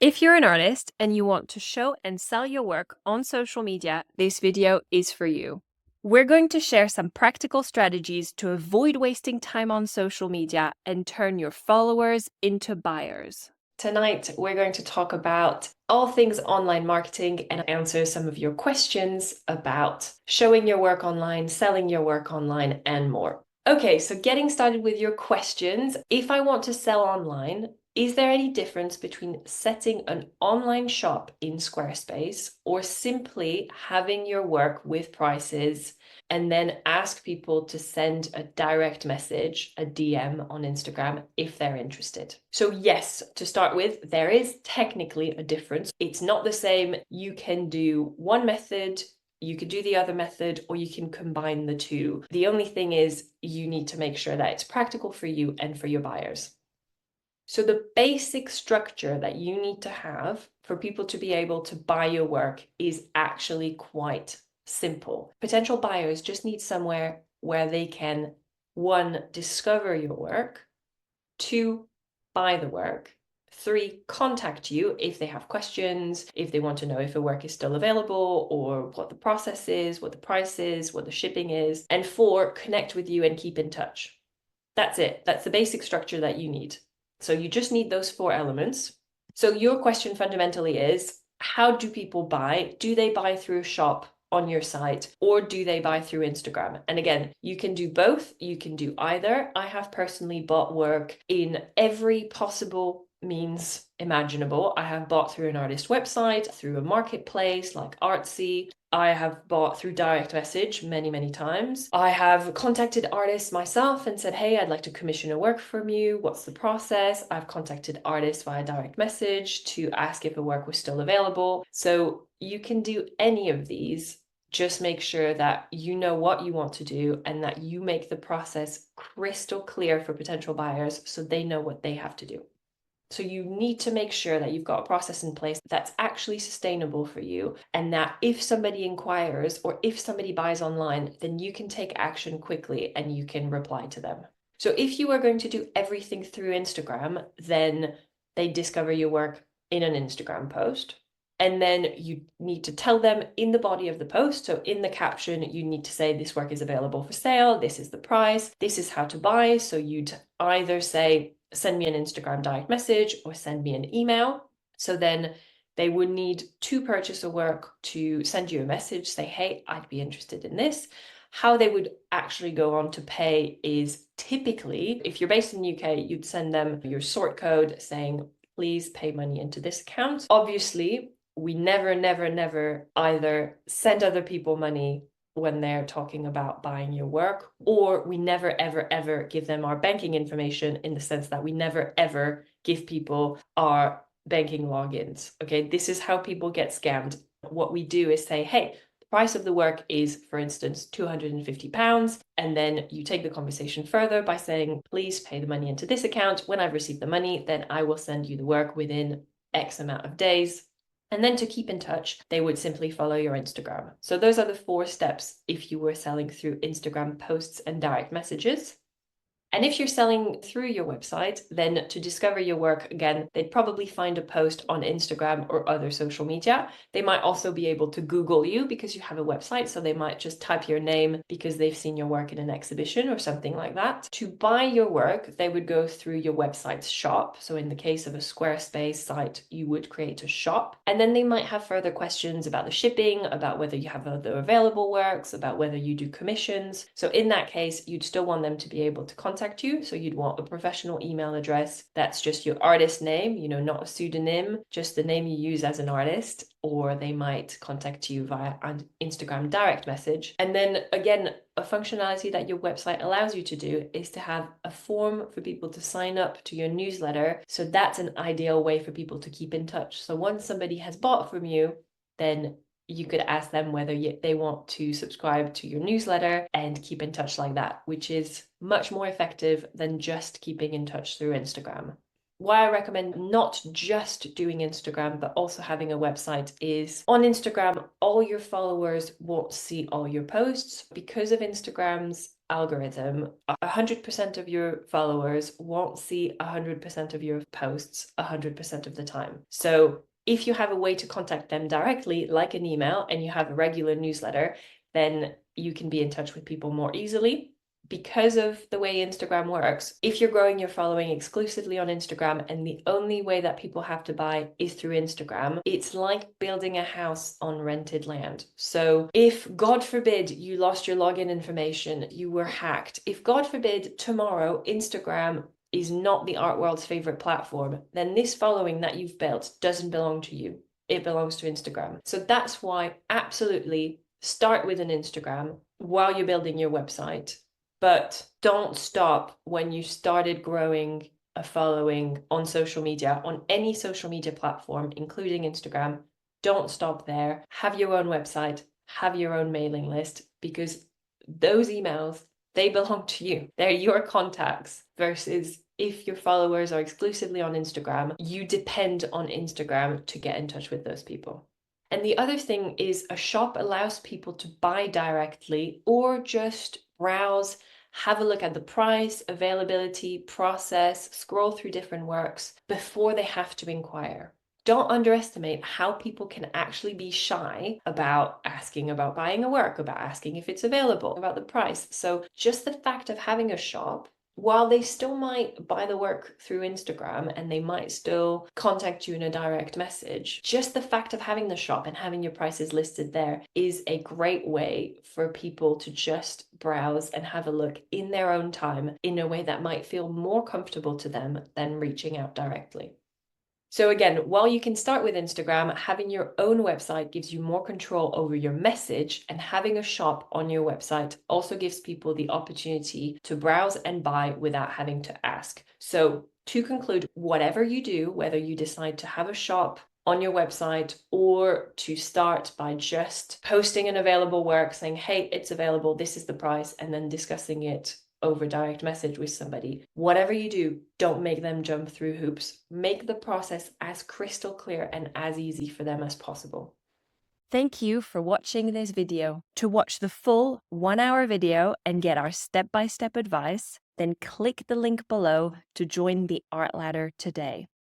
If you're an artist and you want to show and sell your work on social media, this video is for you. We're going to share some practical strategies to avoid wasting time on social media and turn your followers into buyers. Tonight, we're going to talk about all things online marketing and answer some of your questions about showing your work online, selling your work online, and more. Okay, so getting started with your questions. If I want to sell online, is there any difference between setting an online shop in Squarespace or simply having your work with prices and then ask people to send a direct message, a DM on Instagram if they're interested? So yes, to start with, there is technically a difference. It's not the same. You can do one method, you could do the other method, or you can combine the two. The only thing is you need to make sure that it's practical for you and for your buyers. So the basic structure that you need to have for people to be able to buy your work is actually quite simple. Potential buyers just need somewhere where they can, one, discover your work, two, buy the work, three, contact you if they have questions, if they want to know if the work is still available or what the process is, what the price is, what the shipping is, and four, connect with you and keep in touch. That's it. That's the basic structure that you need. So you just need those four elements. So your question fundamentally is, how do people buy? Do they buy through a shop on your site or do they buy through Instagram? And again, you can do both. You can do either. I have personally bought work in every possible means imaginable. I have bought through an artist website, through a marketplace like Artsy. I have bought through direct message many times. I have contacted artists myself and said, hey, I'd like to commission a work from you. What's the process? I've contacted artists via direct message to ask if a work was still available. So you can do any of these. Just make sure that you know what you want to do and that you make the process crystal clear for potential buyers so they know what they have to do. So you need to make sure that you've got a process in place that's actually sustainable for you, and that if somebody inquires or if somebody buys online, then you can take action quickly and you can reply to them. So if you are going to do everything through Instagram, then they discover your work in an Instagram post. And then you need to tell them in the body of the post. So in the caption, you need to say this work is available for sale. This is the price. This is how to buy. So you'd either say, send me an Instagram direct message or send me an email. So then they would need to purchase a work to send you a message, say, hey, I'd be interested in this. How they would actually go on to pay is typically, if you're based in the UK, you'd send them your sort code saying, please pay money into this account. Obviously, we never either send other people money when they're talking about buying your work, or we never ever give them our banking information, in the sense that we never ever give people our banking logins. Okay, this is how people get scammed. What we do is say, hey, the price of the work is, for instance, £250, and then you take the conversation further by saying, please pay the money into this account. When I've received the money, then I will send you the work within X amount of days. And then to keep in touch, they would simply follow your Instagram. So those are the 4 steps if you were selling through Instagram posts and direct messages. And if you're selling through your website, then to discover your work, again, they'd probably find a post on Instagram or other social media. They might also be able to Google you because you have a website. So they might just type your name because they've seen your work in an exhibition or something like that. To buy your work, they would go through your website's shop. So in the case of a Squarespace site, you would create a shop. And then they might have further questions about the shipping, about whether you have other available works, about whether you do commissions. So in that case, you'd still want them to be able to contact you. So you'd want a professional email address that's just your artist name, not a pseudonym, just the name you use as an artist. Or they might contact you via an Instagram direct message. And then again, a functionality that your website allows you to do is to have a form for people to sign up to your newsletter. So that's an ideal way for people to keep in touch. So once somebody has bought from you, then you could ask them whether they want to subscribe to your newsletter and keep in touch like that, which is much more effective than just keeping in touch through Instagram. Why I recommend not just doing Instagram, but also having a website is on Instagram, all your followers won't see all your posts because of Instagram's algorithm, 100% of your followers won't see 100% of your posts 100% of the time. So if you have a way to contact them directly, like an email, and you have a regular newsletter, then you can be in touch with people more easily. Because of the way Instagram works, if you're growing your following exclusively on Instagram and the only way that people have to buy is through Instagram, it's like building a house on rented land. So if, God forbid, you lost your login information, you were hacked, if, God forbid, tomorrow Instagram is not the art world's favorite platform, then this following that you've built doesn't belong to you. It belongs to Instagram. So that's why absolutely start with an Instagram while you're building your website. But don't stop when you started growing a following on social media, on any social media platform, including Instagram. Don't stop there. Have your own website, have your own mailing list, because those emails, they belong to you. They're your contacts, versus if your followers are exclusively on Instagram, you depend on Instagram to get in touch with those people. And the other thing is, a shop allows people to buy directly or just browse, have a look at the price, availability, process, scroll through different works before they have to inquire. Don't underestimate how people can actually be shy about asking about buying a work, about asking if it's available, about the price. So just the fact of having a shop, while they still might buy the work through Instagram and they might still contact you in a direct message, just the fact of having the shop and having your prices listed there is a great way for people to just browse and have a look in their own time in a way that might feel more comfortable to them than reaching out directly. So again, while you can start with Instagram, having your own website gives you more control over your message, and having a shop on your website also gives people the opportunity to browse and buy without having to ask. So to conclude, whatever you do, whether you decide to have a shop on your website or to start by just posting an available work saying, hey, it's available, this is the price, and then discussing it over direct message with somebody. Whatever you do, don't make them jump through hoops. Make the process as crystal clear and as easy for them as possible. Thank you for watching this video. To watch the full 1-hour video and get our step-by-step advice, then click the link below to join the Art Ladder today.